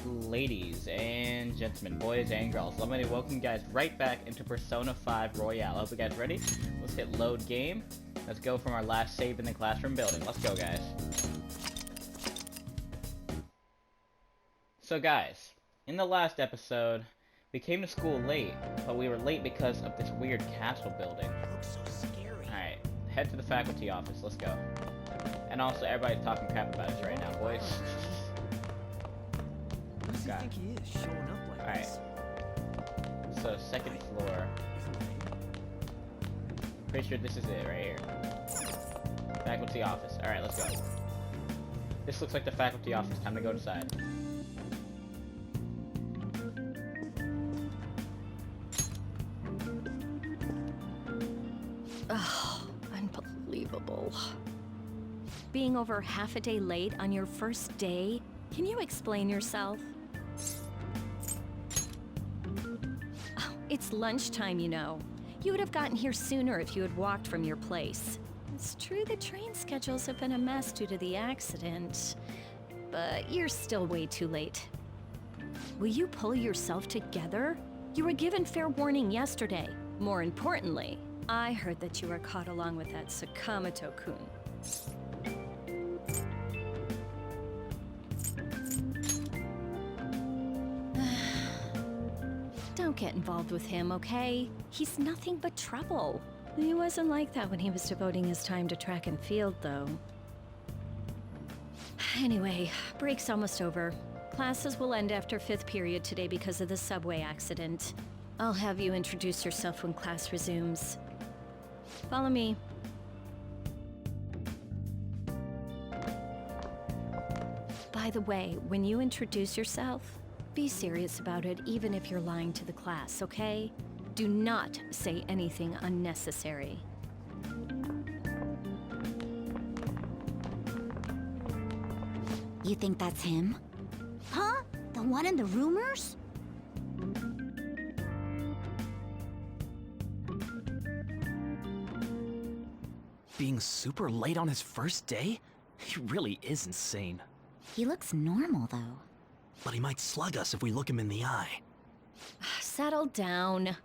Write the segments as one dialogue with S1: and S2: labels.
S1: ladies and gentlemen, boys and girls, let me welcome you guys right back into Persona 5 Royale. I hope you guys ready. Let's hit load game. Let's go from our last save in the classroom building. Let's go, guys. So guys, in the last episode, we came to school late, but we were late because of this weird castle building.
S2: It looks so scary.
S1: Alright, head to the faculty office. Let's go. And also, everybody's talking crap about us right now, boys.
S2: What does he think he is, showing up like this?
S1: So, second floor. Pretty sure this is it right here. Faculty office. Alright, let's go. This looks like the faculty office. Time to go inside.
S3: Oh, unbelievable. Being over half a day late on your first day? Can you explain yourself? Oh, it's lunchtime, you know. You would have gotten here sooner if you had walked from your place. It's true the train schedules have been a mess due to the accident, but you're still way too late. Will you pull yourself together? You were given fair warning yesterday. More importantly, I heard that you were caught along with that Sakamoto-kun. Don't get involved with him, okay? He's nothing but trouble. He wasn't like that when he was devoting his time to track and field, though. Anyway, break's almost over. Classes will end after 5th period today because of the subway accident. I'll have you introduce yourself when class resumes. Follow me. By the way, when you introduce yourself, be serious about it even if you're lying to the class, okay? Do not say anything unnecessary.
S4: You think that's him? Huh? The one in the rumors?
S2: Being super late on his first day? He really is insane.
S4: He looks normal, though.
S2: But he might slug us if we look him in the eye.
S3: Settle down.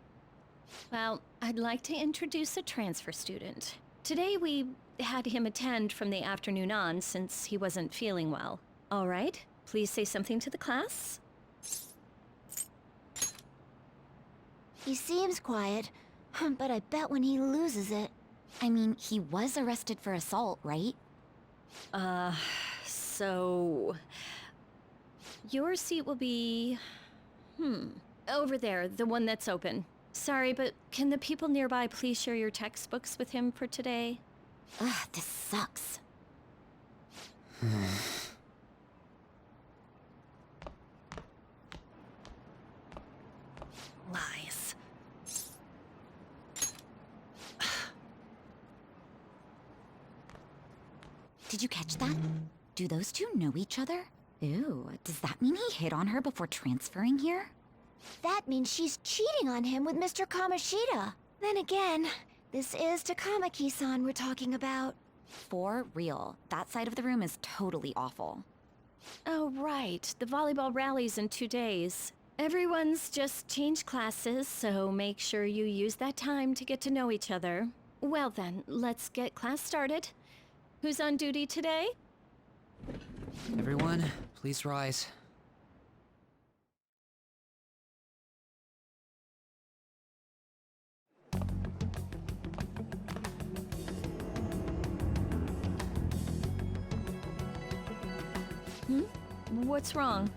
S3: Well, I'd like to introduce a transfer student. Today we had him attend from the afternoon on since he wasn't feeling well. All right, please say something to the class.
S4: He seems quiet, but I bet when he loses it... I mean, he was arrested for assault, right?
S3: So... Your seat will be... over there, the one that's open. Sorry, but can the people nearby please share your textbooks with him for today?
S4: Ugh, this sucks.
S3: Lies.
S4: Did you catch that? Do those two know each other? Ooh, does that mean he hit on her before transferring here? That means she's cheating on him with Mr. Kamoshida. Then again, this is Takamaki-san we're talking about. For real, that side of the room is totally awful.
S3: Oh, right. The volleyball rally's in 2 days. Everyone's just changed classes, so make sure you use that time to get to know each other. Well then, let's get class started. Who's on duty today?
S5: Everyone, please rise.
S3: What's wrong?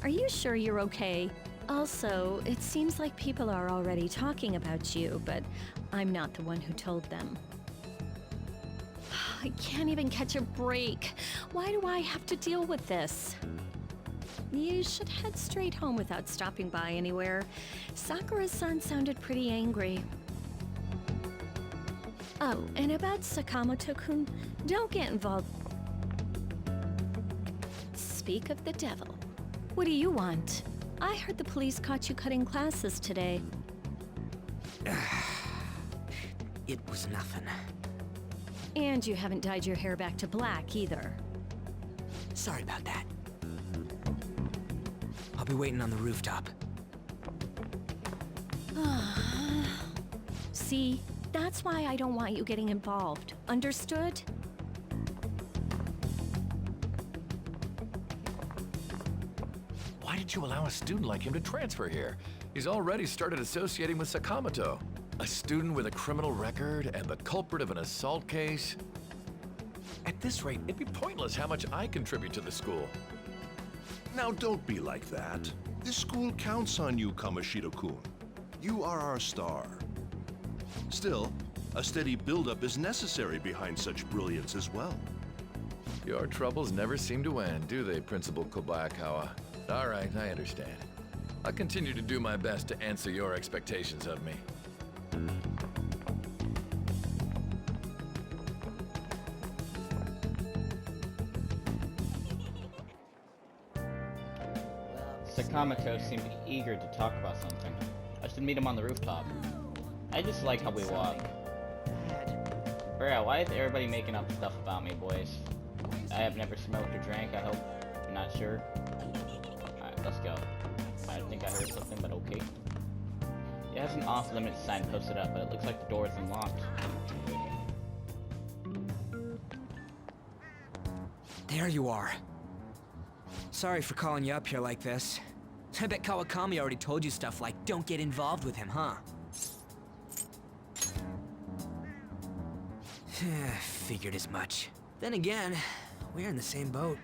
S3: Are you sure you're okay? Also, it seems like people are already talking about you, but I'm not the one who told them. I can't even catch a break. Why do I have to deal with this? You should head straight home without stopping by anywhere. Sakura-san sounded pretty angry. Oh, and about Sakamoto-kun, don't get involved. Speak of the devil. What do you want? I heard the police caught you cutting classes today.
S2: It was nothing.
S3: And you haven't dyed your hair back to black, either.
S2: Sorry about that. I'll be waiting on the rooftop.
S3: See? That's why I don't want you getting involved. Understood?
S5: Why did you allow a student like him to transfer here? He's already started associating with Sakamoto. A student with a criminal record and the culprit of an assault case. At this rate, it'd be pointless how much I contribute to the school.
S6: Now don't be like that. This school counts on you, Kamoshida-kun. You are our star. Still, a steady buildup is necessary behind such brilliance as well.
S5: Your troubles never seem to end, do they, Principal Kobayakawa? All right, I understand. I'll continue to do my best to answer your expectations of me.
S1: Sakamoto seemed eager to talk about something. I should meet him on the rooftop. I just like how we walk. Bro, why is everybody making up stuff about me, boys? I have never smoked or drank, I hope. I'm not sure. Alright, let's go. I think I heard something, but okay. It has an off-limits sign posted up, but it looks like the door is unlocked.
S7: There you are. Sorry for calling you up here like this. I bet Kawakami already told you stuff like, don't get involved with him, huh? Figured as much. Then again, we're in the same boat.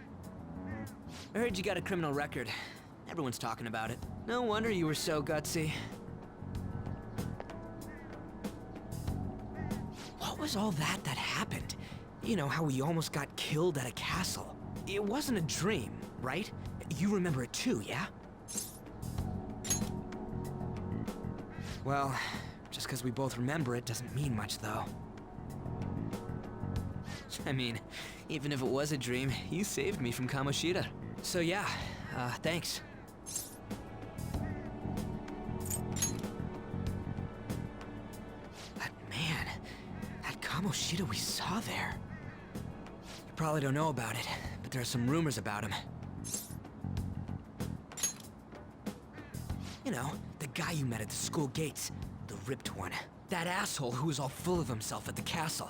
S7: I heard you got a criminal record. Everyone's talking about it. No wonder you were so gutsy. What was all that happened? You know, how we almost got killed at a castle. It wasn't a dream, right? You remember it too, yeah? Well, just because we both remember it doesn't mean much, though. I mean, even if it was a dream, you saved me from Kamoshida. So yeah, thanks. But man, that Kamoshida we saw there. You probably don't know about it, but there are some rumors about him. You know, the guy you met at the school gates. The ripped one. That asshole who was all full of himself at the castle.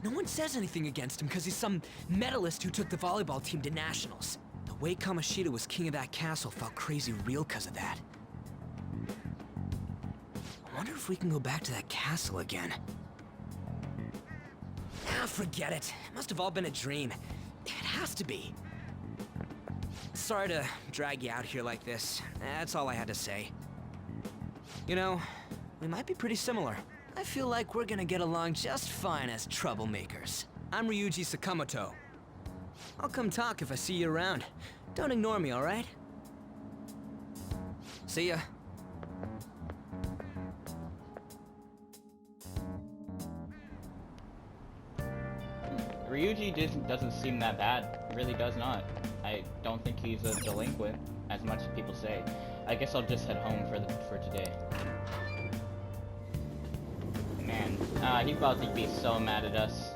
S7: No one says anything against him because he's some medalist who took the volleyball team to nationals. The way Kamoshida was king of that castle felt crazy real because of that. I wonder if we can go back to that castle again. Ah, forget it. It must have all been a dream. It has to be. Sorry to drag you out here like this. That's all I had to say. You know, we might be pretty similar. I feel like we're gonna get along just fine as troublemakers. I'm Ryuji Sakamoto. I'll come talk if I see you around. Don't ignore me, alright? See ya.
S1: Ryuji doesn't seem that bad. He really does not. I don't think he's a delinquent, as much as people say. I guess I'll just head home for today. Man, he's about to be so mad at us.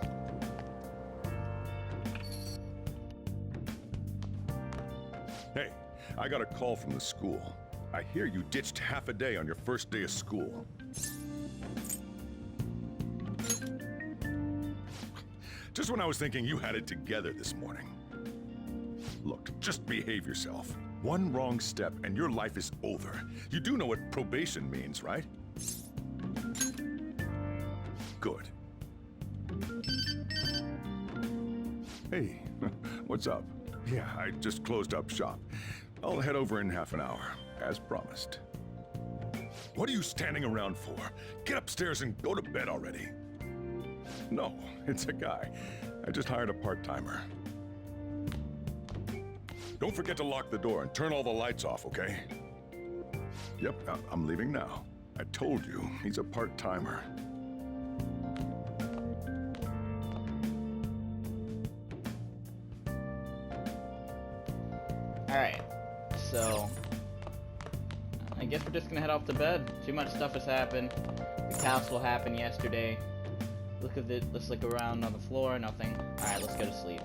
S6: Hey, I got a call from the school. I hear you ditched half a day on your first day of school. Just when I was thinking you had it together this morning. Look, just behave yourself. One wrong step and your life is over. You do know what probation means, right? Good. Hey, what's up? Yeah, I just closed up shop. I'll head over in half an hour, as promised. What are you standing around for? Get upstairs and go to bed already. No, it's a guy. I just hired a part-timer. Don't forget to lock the door and turn all the lights off, okay? Yep, I'm leaving now. I told you, he's a part-timer.
S1: Alright, so I guess we're just gonna head off to bed. Too much stuff has happened. The castle happened yesterday. Look at it. Let's look around on the floor. Nothing. Alright, let's go to sleep.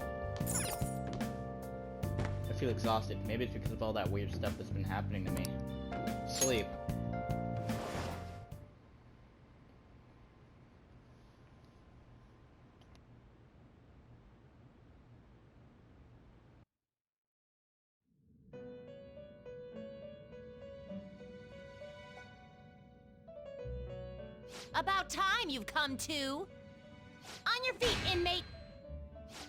S1: I feel exhausted. Maybe it's because of all that weird stuff that's been happening to me. Sleep.
S8: About time you've come to. On your feet, inmate!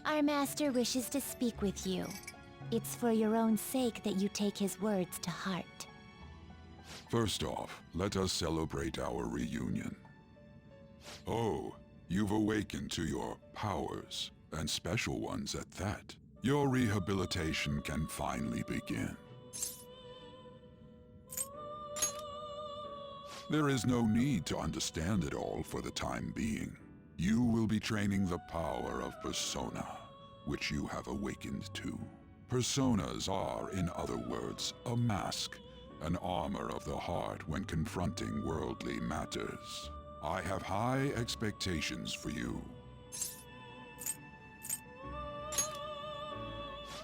S4: Our master wishes to speak with you. It's for your own sake that you take his words to heart.
S6: First off, let us celebrate our reunion. Oh, you've awakened to your powers, and special ones at that. Your rehabilitation can finally begin. There is no need to understand it all for the time being. You will be training the power of persona, which you have awakened to. Personas are, in other words, a mask, an armor of the heart when confronting worldly matters. I have high expectations for you.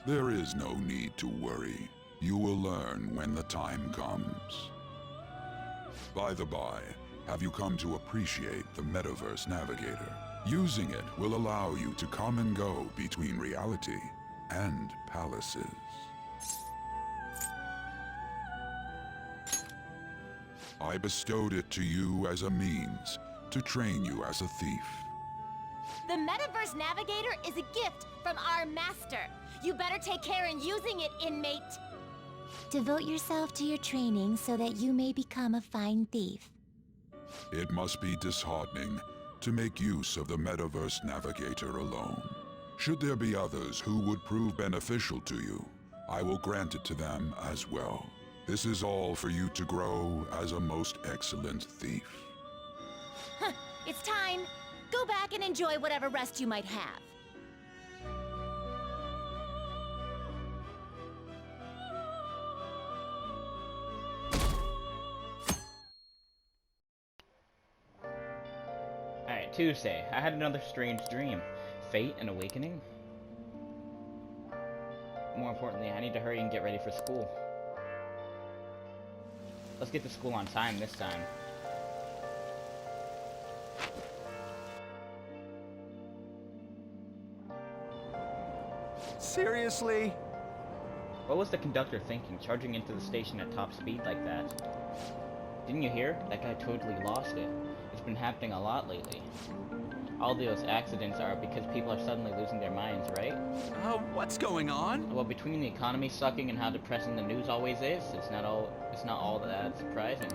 S6: There is no need to worry. You will learn when the time comes. By the by, have you come to appreciate the Metaverse Navigator? Using it will allow you to come and go between reality and palaces. I bestowed it to you as a means to train you as a thief.
S8: The Metaverse Navigator is a gift from our master. You better take care in using it, inmate.
S4: Devote yourself to your training so that you may become a fine thief.
S6: It must be disheartening to make use of the Metaverse Navigator alone. Should there be others who would prove beneficial to you, I will grant it to them as well. This is all for you to grow as a most excellent thief.
S8: Huh, it's time. Go back and enjoy whatever rest you might have.
S1: Alright, Tuesday. I had another strange dream. Fate and awakening? More importantly, I need to hurry and get ready for school. Let's get to school on time this time.
S9: Seriously?
S1: What was the conductor thinking, charging into the station at top speed like that? Didn't you hear? That guy totally lost it. It's been happening a lot lately. All those accidents are because people are suddenly losing their minds, right?
S2: What's going on?
S1: Well, between the economy sucking and how depressing the news always is, it's not all that surprising.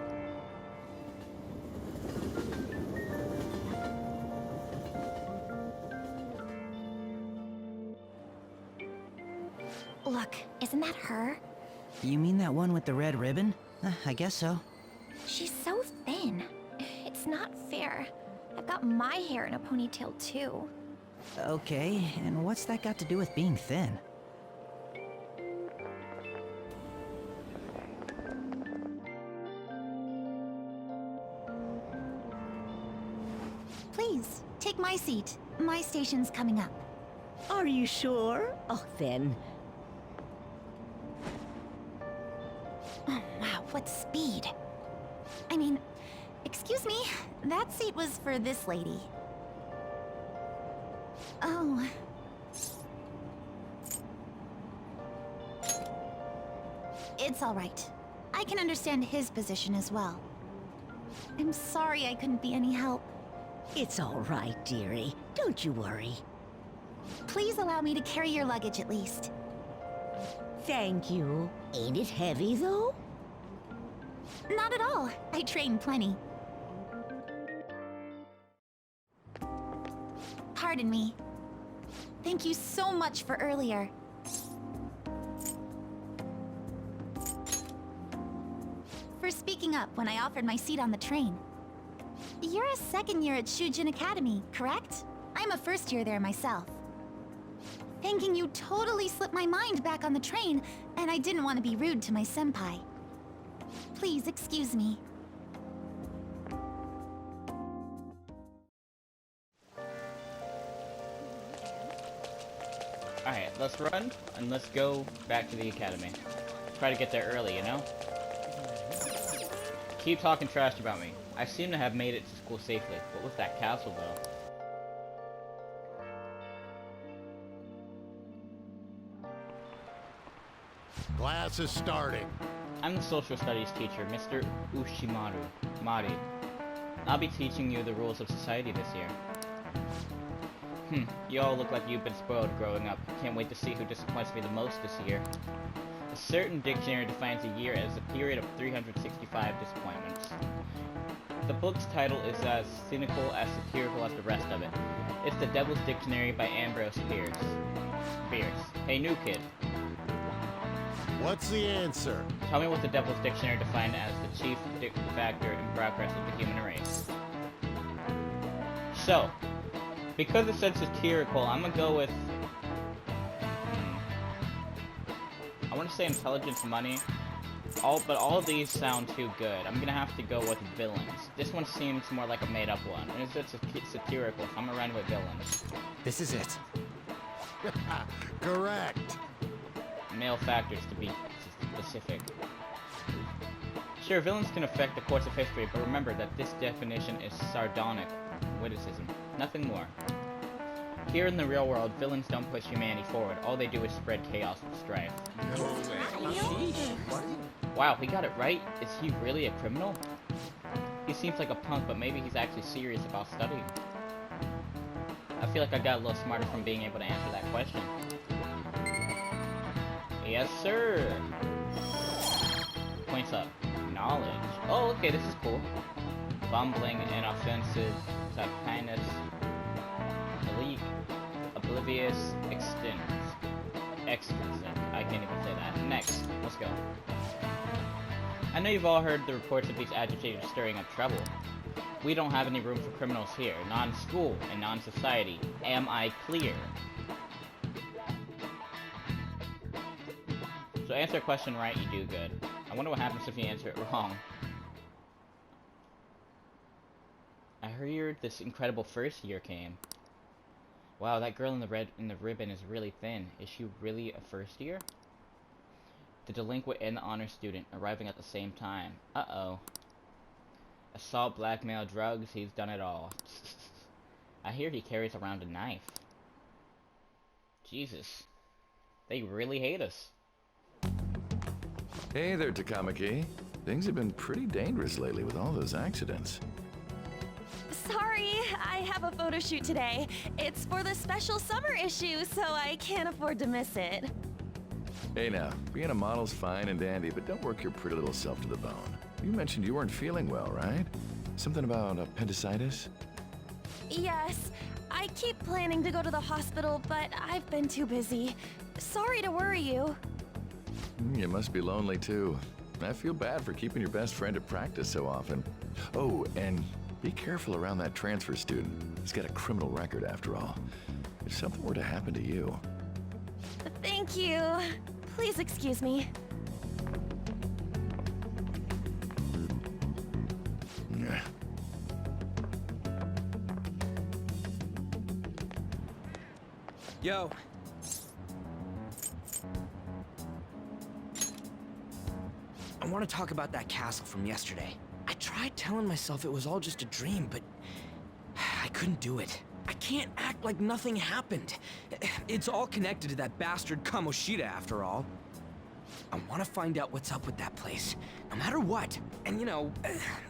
S4: Look, isn't that her?
S10: You mean that one with the red ribbon? I guess so.
S4: She's so thin. It's not fair. I've got my hair in a ponytail too.
S10: Okay, and what's that got to do with being thin?
S4: Please, take my seat. My station's coming up.
S11: Are you sure? Oh, then.
S4: Oh, wow, what speed. I mean, excuse me, that seat was for this lady. Oh. It's all right. I can understand his position as well. I'm sorry I couldn't be any help.
S11: It's all right, dearie. Don't you worry.
S4: Please allow me to carry your luggage at least.
S11: Thank you. Ain't it heavy, though?
S4: Not at all. I train plenty. Pardon me. Thank you so much for earlier. For speaking up when I offered my seat on the train. You're a second year at Shujin Academy, correct? I'm a first year there myself. Thanking you totally slipped my mind back on the train, and I didn't want to be rude to my senpai. Please excuse me.
S1: Alright, let's run, and let's go back to the academy. Try to get there early, you know? Keep talking trash about me. I seem to have made it to school safely. What was that castle, though?
S9: Class is starting.
S1: I'm the social studies teacher, Mr. Ushimaru. Mari. I'll be teaching you the rules of society this year. You all look like you've been spoiled growing up. Can't wait to see who disappoints me the most this year. A certain dictionary defines a year as a period of 365 disappointments. The book's title is as cynical as satirical as the rest of it. It's The Devil's Dictionary by Ambrose Bierce. Hey, new kid.
S9: What's the answer?
S1: Tell me what the Devil's Dictionary defined as the chief factor in progress of the human race. So, because it said satirical, I'm gonna go with... I want to say intelligence, money. But all of these sound too good. I'm gonna have to go with villains. This one seems more like a made-up one. And it's satirical, so I'm gonna run with villains.
S10: This is it.
S9: Correct.
S1: Male factors, to be specific. Sure, villains can affect the course of history, but remember that this definition is sardonic witticism, nothing more. Here in the real world, villains don't push humanity forward. All they do is spread chaos and strife. Wow, he got it right? Is he really a criminal? He seems like a punk, but maybe he's actually serious about studying. I feel like I got a little smarter from being able to answer that question. Yes, sir! Points up. Knowledge. Oh, okay, this is cool. Bumbling, inoffensive, kindness, elite, oblivious, extinct. Extensive. I can't even say that. Next, let's go. I know you've all heard the reports of these agitators stirring up trouble. We don't have any room for criminals here, not in school and not in society. Am I clear? So answer a question right, you do good. I wonder what happens if you answer it wrong. I heard this incredible first year came. Wow, that girl in the ribbon is really thin. Is she really a first year? The delinquent and the honor student arriving at the same time. Uh-oh. Assault, blackmail, drugs, he's done it all. I hear he carries around a knife. Jesus. They really hate us.
S5: Hey there, Takamaki. Things have been pretty dangerous lately with all those accidents.
S3: Sorry, I have a photo shoot today. It's for the special summer issue, so I can't afford to miss it.
S5: Hey now, being a model's fine and dandy, but don't work your pretty little self to the bone. You mentioned you weren't feeling well, right? Something about appendicitis?
S3: Yes, I keep planning to go to the hospital, but I've been too busy. Sorry to worry you.
S5: You must be lonely too. I feel bad for keeping your best friend at practice so often. Oh, and be careful around that transfer student. He's got a criminal record after all. If something were to happen to you...
S3: Thank you. Please excuse me.
S7: Yo. I want to talk about that castle from yesterday. I tried telling myself it was all just a dream, but I couldn't do it. I can't act like nothing happened. It's all connected to that bastard Kamoshida, after all. I want to find out what's up with that place, no matter what. And you know,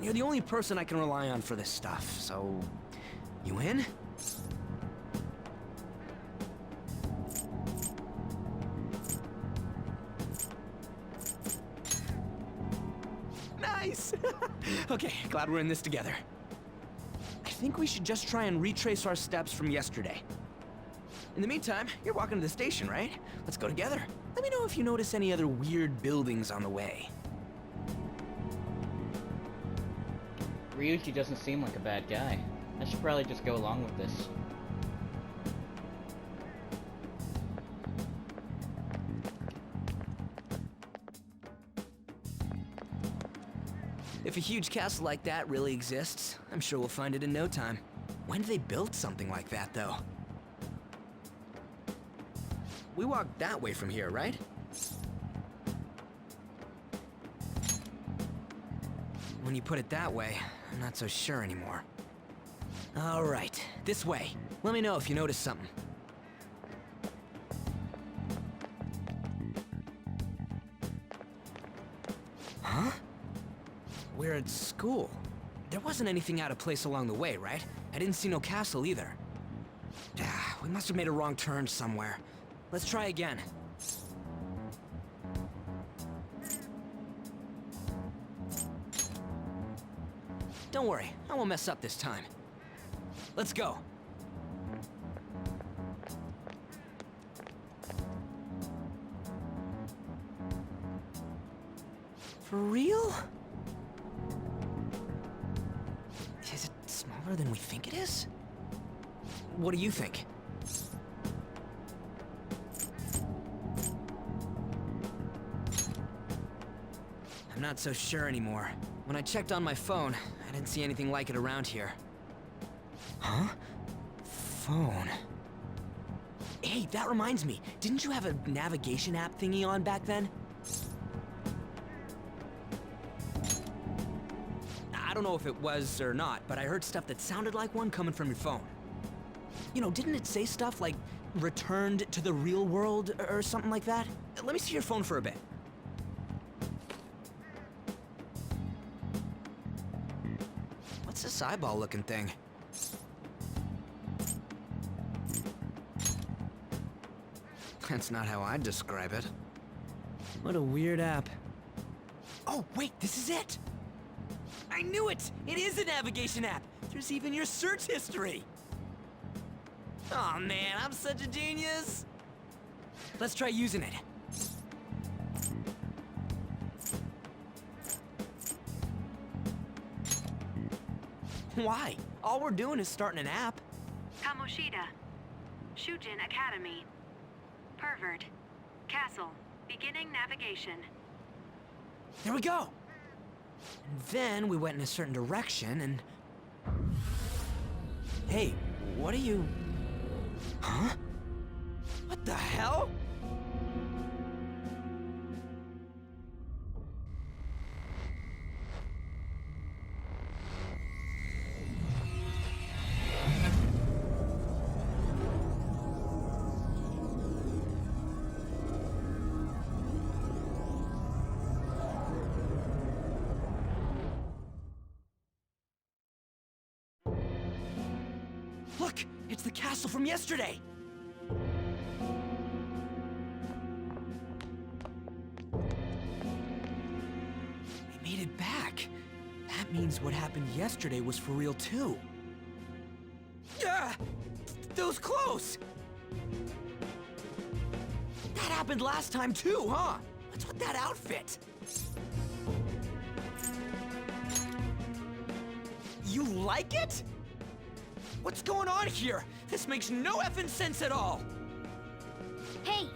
S7: you're the only person I can rely on for this stuff, so... You in? Nice! Okay, glad we're in this together. I think we should just try and retrace our steps from yesterday. In the meantime, you're walking to the station, right? Let's go together. Let me know if you notice any other weird buildings on the way.
S1: Ryuji doesn't seem like a bad guy. I should probably just go along with this.
S7: If a huge castle like that really exists, I'm sure we'll find it in no time. When did they build something like that, though? We walked that way from here, right? When you put it that way, I'm not so sure anymore. All right, this way. Let me know if you notice something. Huh? We're at school. There wasn't anything out of place along the way, right? I didn't see no castle either. We must have made a wrong turn somewhere. Let's try again. Don't worry, I won't mess up this time. Let's go. For real? Is it smaller than we think it is? What do you think? I'm not so sure anymore. When I checked on my phone, I didn't see anything like it around here. Huh? Phone. Hey, that reminds me. Didn't you have a navigation app thingy on back then? I don't know if it was or not, but I heard stuff that sounded like one coming from your phone. You know, didn't it say stuff like returned to the real world or something like that? Let me see your phone for a bit. What's this eyeball-looking thing? That's not how I'd describe it. What a weird app. Oh, wait, this is it! I knew it! It is a navigation app! There's even your search history! Aw, man, I'm such a genius! Let's try using it. Why? All we're doing is starting an app.
S12: Kamoshida. Shujin Academy. Pervert. Castle. Beginning navigation.
S7: There we go! And then we went in a certain direction and... Hey, what are you... Huh? What the hell? Look! It's the castle from yesterday! We made it back. That means what happened yesterday was for real too. Ah! Those clothes! That happened last time too, huh? What's with that outfit? You like it? What's going on here? This makes no effing sense at all!
S4: Hey!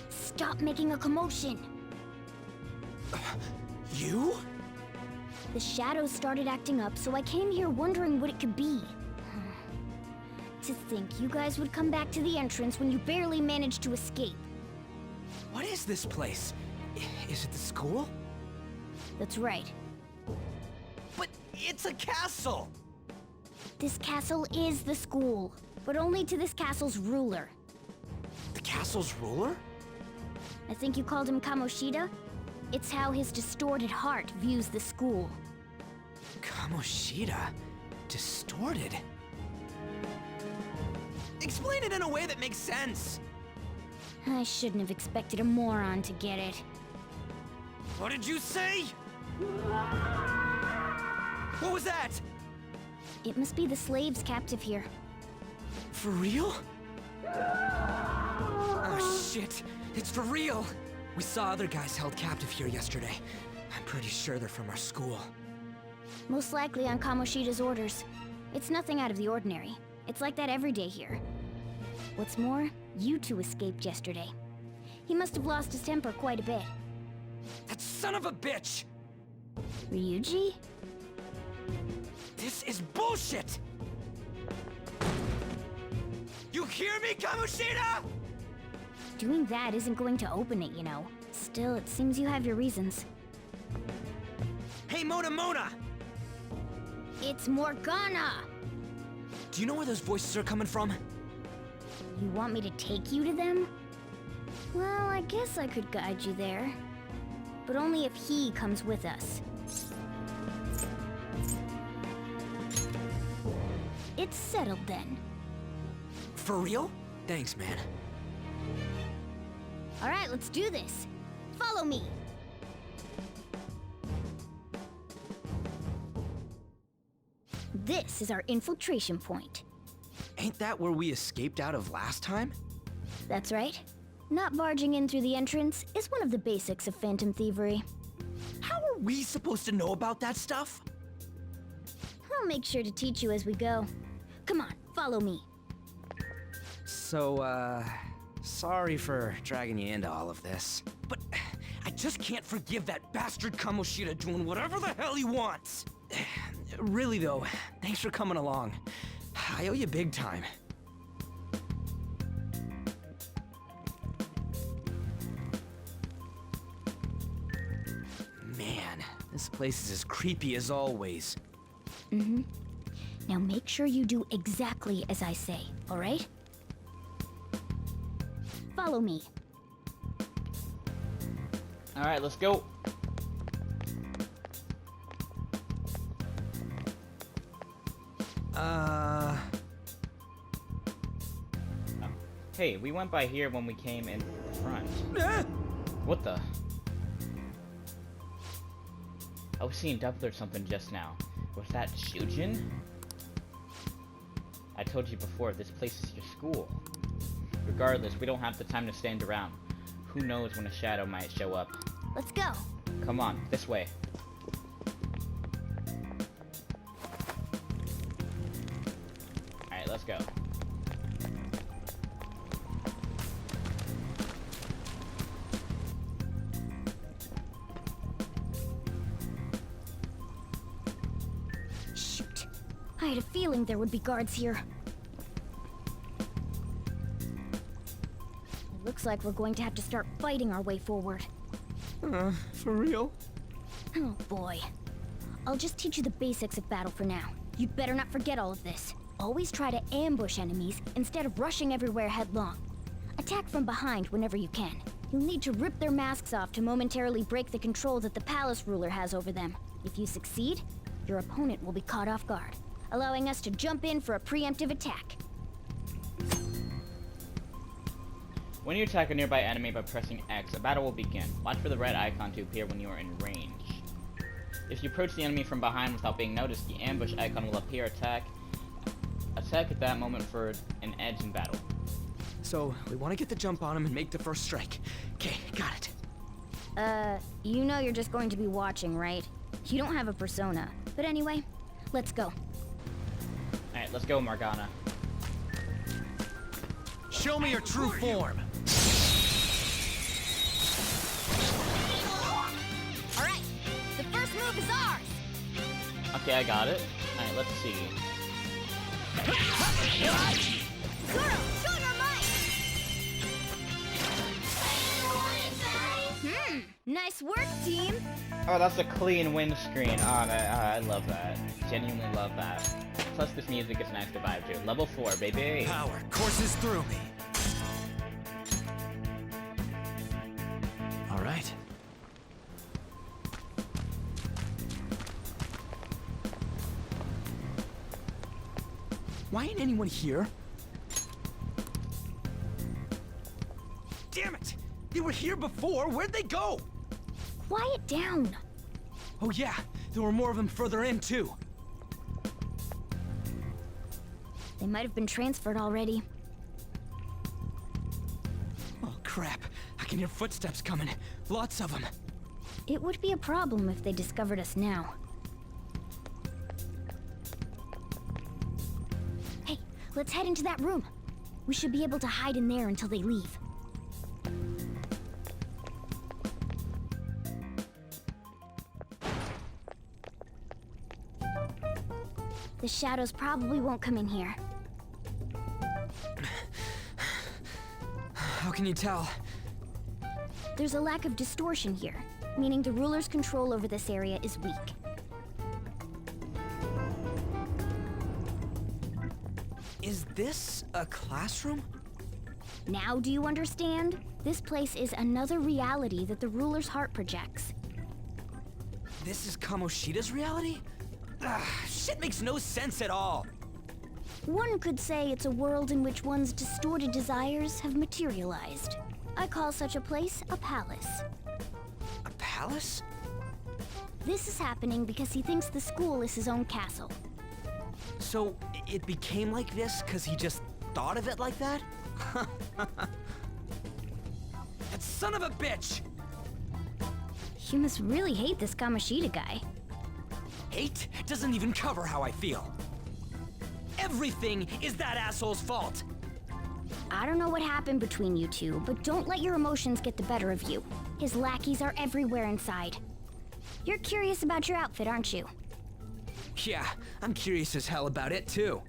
S4: Stop making a commotion!
S7: You?
S4: The shadows started acting up, so I came here wondering what it could be. To think you guys would come back to the entrance when you barely managed to escape.
S7: What is this place? Is it the school?
S4: That's right.
S7: But it's a castle!
S4: This castle is the school, but only to this castle's ruler.
S7: The castle's ruler?
S4: I think you called him Kamoshida? It's how his distorted heart views the school.
S7: Kamoshida? Distorted? Explain it in a way that makes sense!
S4: I shouldn't have expected a moron to get it.
S7: What did you say? What was that?
S4: It must be the slaves captive here.
S7: For real? Oh shit, it's for real! We saw other guys held captive here yesterday. I'm pretty sure they're from our school.
S4: Most likely on Kamoshida's orders. It's nothing out of the ordinary. It's like that every day here. What's more, you two escaped yesterday. He must have lost his temper quite a bit.
S7: That son of a bitch!
S4: Ryuji?
S7: This is bullshit! You hear me, Kamoshida?
S4: Doing that isn't going to open it, you know. Still, it seems you have your reasons.
S7: Hey, Mona!
S4: It's Morgana!
S7: Do you know where those voices are coming from?
S4: You want me to take you to them? Well, I guess I could guide you there. But only if he comes with us. It's settled then.
S7: For real? Thanks, man.
S4: Alright, let's do this. Follow me. This is our infiltration point.
S7: Ain't that where we escaped out of last time?
S4: That's right. Not barging in through the entrance is one of the basics of phantom thievery.
S7: How are we supposed to know about that stuff?
S4: I'll make sure to teach you as we go. Come on, follow me.
S7: So, sorry for dragging you into all of this. But I just can't forgive that bastard Kamoshida doing whatever the hell he wants. Really though, thanks for coming along. I owe you big time. Man, this place is as creepy as always.
S4: Mm-hmm. Now make sure you do exactly as I say, all right? Follow me.
S1: All right, let's go. Hey, we went by here when we came in front. What the? I was seeing double or something just now. Was that Shujin? I told you before, this place is your school. Regardless, we don't have the time to stand around. Who knows when a shadow might show up.
S4: Let's go.
S1: Come on, this way. Alright, let's go.
S4: Shoot. I had a feeling there would be guards here. It looks like we're going to have to start fighting our way forward.
S7: For real?
S4: Oh boy. I'll just teach you the basics of battle for now. You'd better not forget all of this. Always try to ambush enemies instead of rushing everywhere headlong. Attack from behind whenever you can. You'll need to rip their masks off to momentarily break the control that the palace ruler has over them. If you succeed, your opponent will be caught off guard, allowing us to jump in for a preemptive attack.
S1: When you attack a nearby enemy by pressing X, a battle will begin. Watch for the red icon to appear when you are in range. If you approach the enemy from behind without being noticed, the ambush icon will appear. Attack at that moment for an edge in battle.
S7: So, we want to get the jump on him and make the first strike. Okay, got it.
S4: You know you're just going to be watching, right? You don't have a persona. But anyway, let's go.
S1: Alright, let's go, Morgana.
S9: Show me your true form.
S8: Alright, the first move is ours!
S1: Okay, I got it. Alright, let's see.
S8: Guru, show your might!
S4: Nice work, team!
S1: Oh, that's a clean windscreen. Oh, I love that. Genuinely love that. Plus, this music is nice to vibe to. Level 4, baby!
S9: Power courses through me. All right.
S7: Why ain't anyone here? Damn it! They were here before! Where'd they go?
S4: Quiet down!
S7: Oh yeah, there were more of them further in too.
S4: They might have been transferred already.
S7: Oh crap, I can hear footsteps coming. Lots of them.
S4: It would be a problem if they discovered us now. Hey, let's head into that room. We should be able to hide in there until they leave. The shadows probably won't come in here.
S7: can you tell?
S4: There's a lack of distortion here, meaning the ruler's control over this area is weak.
S7: Is this a classroom?
S4: Now do you understand? This place is another reality that the ruler's heart projects.
S7: This is Kamoshida's reality? Shit makes no sense at all.
S4: One could say it's a world in which one's distorted desires have materialized. I call such a place a palace.
S7: A palace?
S4: This is happening because he thinks the school is his own castle.
S7: So, it became like this because he just thought of it like that? That son of a bitch!
S4: You must really hate this Kamoshida guy.
S7: Hate doesn't even cover how I feel. Everything is that asshole's fault!
S4: I don't know what happened between you two, but don't let your emotions get the better of you. His lackeys are everywhere inside. You're curious about your outfit, aren't you?
S7: Yeah, I'm curious as hell about it too.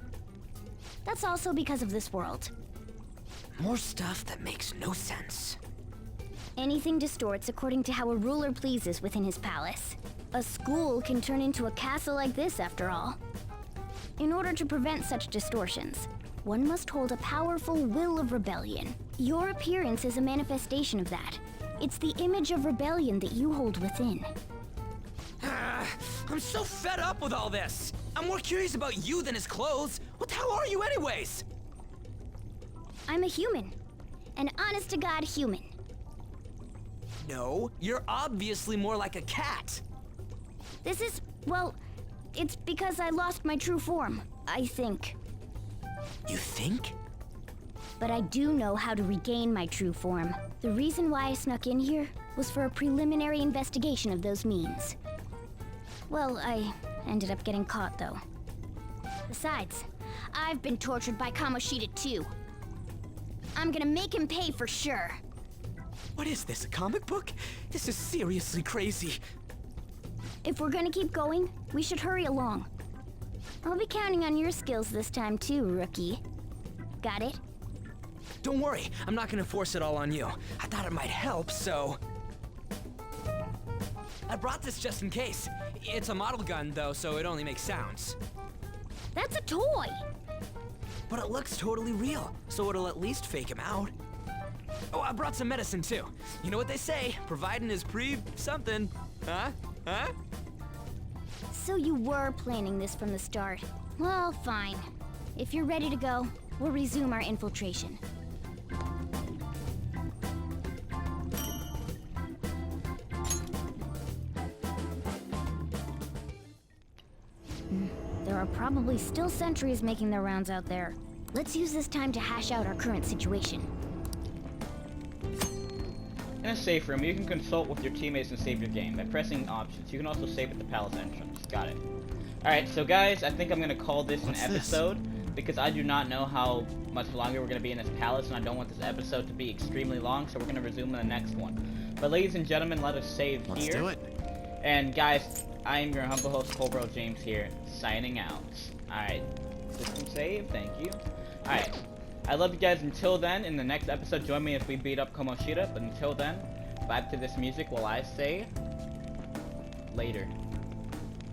S4: That's also because of this world.
S7: More stuff that makes no sense.
S4: Anything distorts according to how a ruler pleases within his palace. A school can turn into a castle like this, after all. In order to prevent such distortions, one must hold a powerful will of rebellion. Your appearance is a manifestation of that. It's the image of rebellion that you hold within.
S7: I'm so fed up with all this! I'm more curious about you than his clothes! What the hell are you anyways?
S4: I'm a human. An honest-to-God human.
S7: No, you're obviously more like a cat.
S4: This is, well, it's because I lost my true form, I think.
S7: You think?
S4: But I do know how to regain my true form. The reason why I snuck in here was for a preliminary investigation of those means. Well, I ended up getting caught, though. Besides, I've been tortured by Kamoshida, too. I'm gonna make him pay for sure.
S7: What is this, a comic book? This is seriously crazy.
S4: If we're gonna keep going, we should hurry along. I'll be counting on your skills this time, too, rookie. Got it?
S7: Don't worry, I'm not gonna force it all on you. I thought it might help, so... I brought this just in case. It's a model gun, though, so it only makes sounds.
S4: That's a toy!
S7: But it looks totally real, so it'll at least fake him out. Oh, I brought some medicine, too. You know what they say, providing is something. Huh? Huh?
S4: So you were planning this from the start. Well, fine. If you're ready to go, we'll resume our infiltration. There are probably still sentries making their rounds out there. Let's use this time to hash out our current situation.
S1: In a safe room, you can consult with your teammates and save your game by pressing options. You can also save at the palace entrance. Got it. Alright, so guys, I think I'm going to call this an episode because I do not know how much longer we're going to be in this palace, and I don't want this episode to be extremely long, so we're going to resume in the next one. But ladies and gentlemen, let us save here.
S9: Let's do it.
S1: And guys, I am your humble host, Cobro James here, signing out. Alright, system save, thank you. Alright, I love you guys. Until then, in the next episode, join me as we beat up Kamoshida. But until then, vibe to this music while I say later.